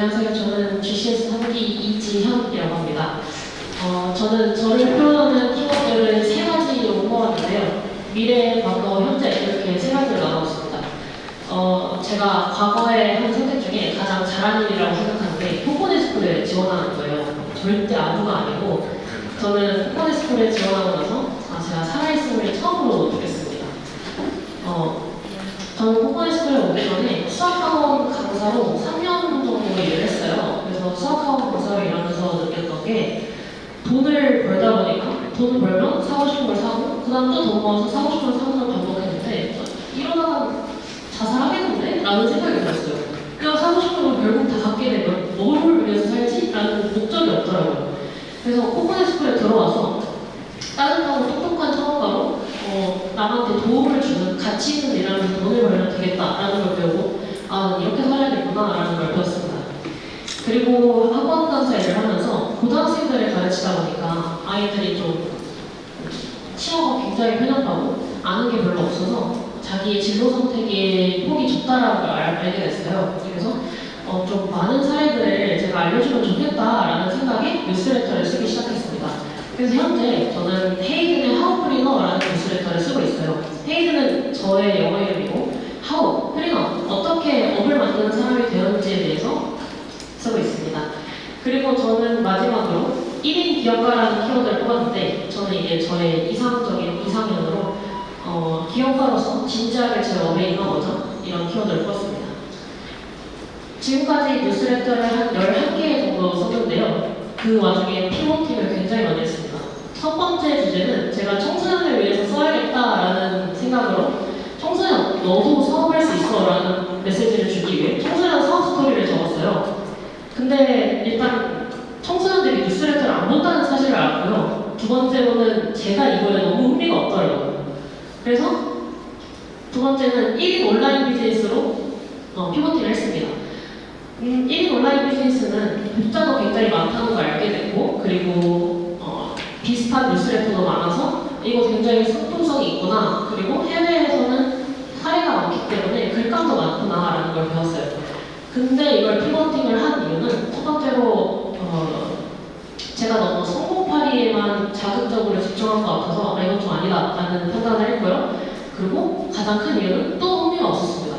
안녕하세요. 저는 GCS 3기 이지현이라고 합니다. 저는 저를 표현하는 키워드를 세 가지로 뽑았는데요. 미래, 과거, 현재 이렇게 세 가지를 나눴습니다. 제가 과거에 한 선택 중에 가장 잘한 일이라고 생각하는 게 포코네스쿨에 지원하는 거예요. 절대 아무가 아니고 저는 포코네스쿨에 지원하고 나서 제가 살아있음을 처음으로 느꼈습니다. 저는 포코네스쿨에 오기 전에 수학학원 강사로 3년 정도 일을 했어요. 그래서 수학학원 강사로 일하면서 느꼈던 게 돈을 벌다 보니까 돈을 벌면 사고 싶은 걸 사고 그 다음 또 돈 모아서 사고 싶은 걸 사는 걸 반복했는데 이러다가 자살하겠는데? 라는 생각이 들었어요. 그냥 사고 싶은 걸 결국 다 갖게 되면 뭐를 위해서 살지? 라는 목적이 없더라고요. 그래서 포코네스쿨에 들어와서 따뜻하고 똑똑한 처음으로 남한테 도움을 주는 가치 있는 일하면서 돈을 벌면 되겠다라는 걸 배우고 이렇게 살아야겠구나 라는 걸 배웠습니다. 그리고 학원 강사 일을 하면서 고등학생들을 가르치다 보니까 아이들이 좀 치어가 굉장히 편협하고 아는 게 별로 없어서 자기의 진로 선택의 폭이 좁다라는 걸 알게 됐어요. 그래서 좀 많은 사례들을 제가 알려주면 좋겠다라는 생각에 뉴스레터를 쓰기 시작했습니다. 그래서 현재 저는 헤이든의 하우 플리너라는 뉴스레터를 쓰고 있어요. 헤이든은 저의 영어 이름이고 하우 플리너, 어떻게 업을 만드는 사람이 되었는지에 대해서 쓰고 있습니다. 그리고 저는 마지막으로 1인 기업가라는 키워드를 뽑았는데 저는 이게 저의 이상적인 이상형으로 기업가로서 진지하게 제 업에 임하고자 이런 키워드를 뽑았습니다. 지금까지 뉴스레터를 한 11개 정도 썼는데요. 그 와중에 피vo팅을 굉장히 많이 했습니다. 첫 번째 주제는 제가 청소년을 위해서 써야겠다라는 생각으로 청소년, 너도 사업할 수 있어 라는 메시지를 주기 위해 청소년 사업 스토리를 적었어요. 근데 일단 청소년들이 뉴스레터를 안 본다는 사실을 알았고요. 두 번째로는 제가 이거에 너무 흥미가 없더라고요. 그래서 두 번째는 1인 온라인 비즈니스로 피vo팅을 했습니다. 1인 온라인 비즈니스는 독자도 굉장히 많다는 걸 알게 됐고 그리고 비슷한 뉴스레터도 많아서 이거 굉장히 상품성이 있구나 그리고 해외에서는 사례가 많기 때문에 글감도 많구나 라는 걸 배웠어요. 근데 이걸 피vo팅을 한 이유는 첫 번째로 제가 너무 성공파리에만 자극적으로 집중한 것 같아서 이건 좀 아니다 라는 판단을 했고요. 그리고 가장 큰 이유는 또 흥미가 없었습니다.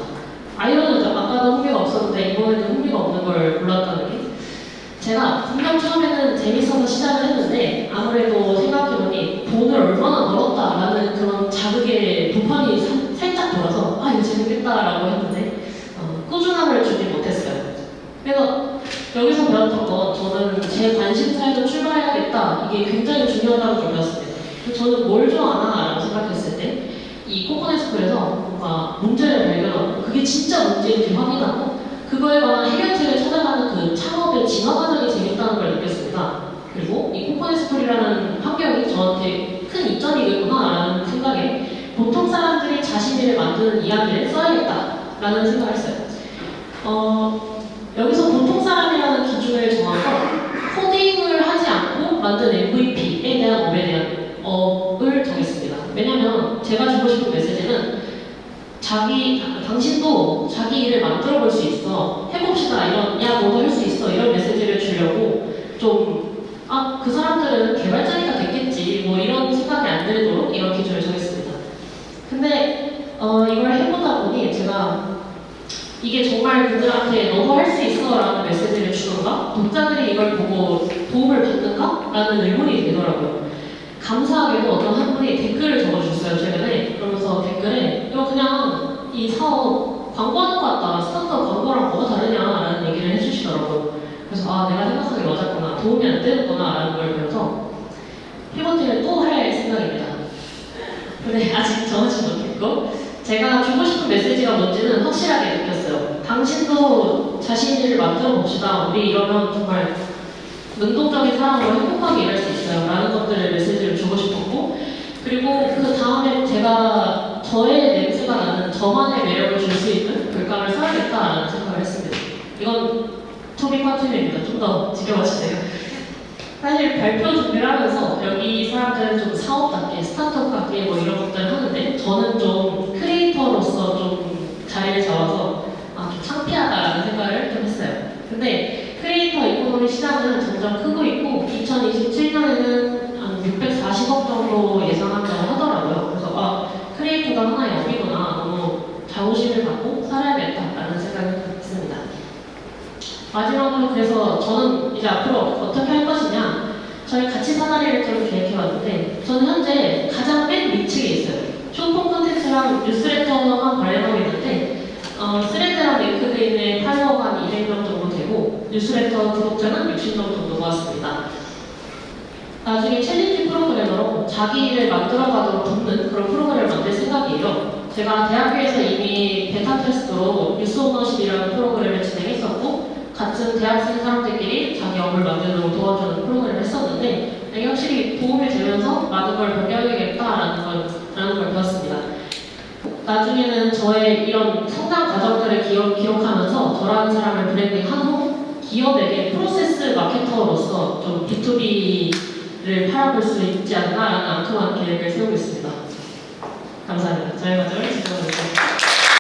아이러니죠. 아까도 흥미가 없었는데 이번에도 흥미가 없는 걸 골랐다는 게 제가 분명 처음에는 재밌어서 시작을 했는데 아무래도 생각해보니 돈을 얼마나 벌었다라는 그런 자극의 도파민이 살짝 돌아서 이거 재밌겠다라고 했는데 꾸준함을 주지 못했어요. 그래서 여기서 배웠던 건 저는 제 관심사에서 출발해야겠다 이게 굉장히 중요하다고 좀 배웠습니다. 저는 뭘 좋아하나 라고 생각했을 때 이 포코네스쿨에서 뭔가 문제를 발견하고 그게 진짜 문제인지 확인하고 그거에 관한 해결책을 찾아가는 그 창업의 진화 과정이 재밌다는 걸 느꼈습니다. 그리고 이 포코네스쿨이라는 환경이 저한테 큰 이점이겠구나라는 생각에 보통 사람들이 자신을 만드는 이야기를 써야겠다라는 생각을 했어요. 여기서 보통 사람이라는 기준을 정한 건 코딩을 하지 않고 만든 MVP에 대한 업에 대한 업을 정했습니다. 왜냐면 제가 주고 싶은 메시지는 당신도 자기 일을 만들어 볼 수 있어. 해봅시다. 야, 너도 할 수 있어. 이런 메시지를 주려고 그 사람들은 개발자니까 됐겠지. 뭐 이런 생각이 안 들도록 이런 기준을 정했습니다. 근데, 이걸 해보다 보니 제가 이게 정말 그들한테 너도 할 수 있어 라는 메시지를 주는가? 독자들이 이걸 보고 도움을 받는가? 라는 의문이 되더라고요. 감사하게도 어떤 한 분이 댓글을 적어주셨어요, 최근에. 그러면서 댓글에 이거 그냥 이 사업 광고하는 것 같다. 스타트업 광고랑 뭐가 다르냐라는 얘기를 해주시더라고요. 그래서 내가 생각하기 맞았구나. 도움이 안 되는구나 라는 걸 배워서 피vo팅을 또 할 생각입니다. 근데 아직 정하지 못했고 제가 주고 싶은 메시지가 뭔지는 확실하게 느꼈어요. 당신도 자신 일을 만들어 봅시다. 우리 이러면 정말 능동적인 사람으로 행복하게 일할 수 있어요. 라는 것들을 메시지를 주고 싶었고 그리고 그 다음에 제가 저의 냄새가 나는 저만의 매력을 줄 수 있는 글감을 써야겠다라는 생각을 했습니다. 이건 토비 파트입니다. 좀 더 지켜봐주세요. 사실 발표 준비를 하면서 여기 사람들은 좀 사업답게, 스타트업답게 뭐 이런 것들을 하는데 저는 좀 크리에이터로서 좀 자리를 잡아서 좀 창피하다라는 생각을 좀 했어요. 근데 크리에이터 이코노미 시장은 점점 크고 있고 2027년에는 한 640억 정도 예상한다고 하더라고요. 그래서 크리에이터가 하나의 업이구나. 너무 자부심을 갖고 살아야겠다라는 생각이 듭니다. 마지막으로 그래서 저는 이제 앞으로 어떻게 할 것이냐, 저희 같이 사다리를 좀 계획해봤는데 저는 현재 가장 맨 위층에 있어요. 쇼폼 콘텐츠랑 뉴스레터만 관련하고 있는데 스레드랑 링크드인의 팔로워가 한 200명 정도 되고 뉴스레터 구독자는 60명 정도 모았습니다. 나중에 챌린지 프로그래머로 자기 일을 만들어가도록 돕는 그런 프로그램을 만들 생각이에요. 제가 대학교에서 이미 베타 테스트로 뉴스 오너십이라는 프로그램을 진행했었고 같은 대학생 사람들끼리 자기 업을 만들도록 도와주는 프로그램을 했었는데 이게 확실히 도움이 되면서 많은 걸 변경해야겠다라는 걸 배웠습니다. 나중에는 저의 이런 성장 과정들을 기록하면서 저라는 사람을 브랜딩한 후 기업에게 프로세스 마케터로서 좀 B2B를 팔아볼 수 있지 않나라는 앙투한 계획을 세우고 있습니다. 감사합니다. 저희가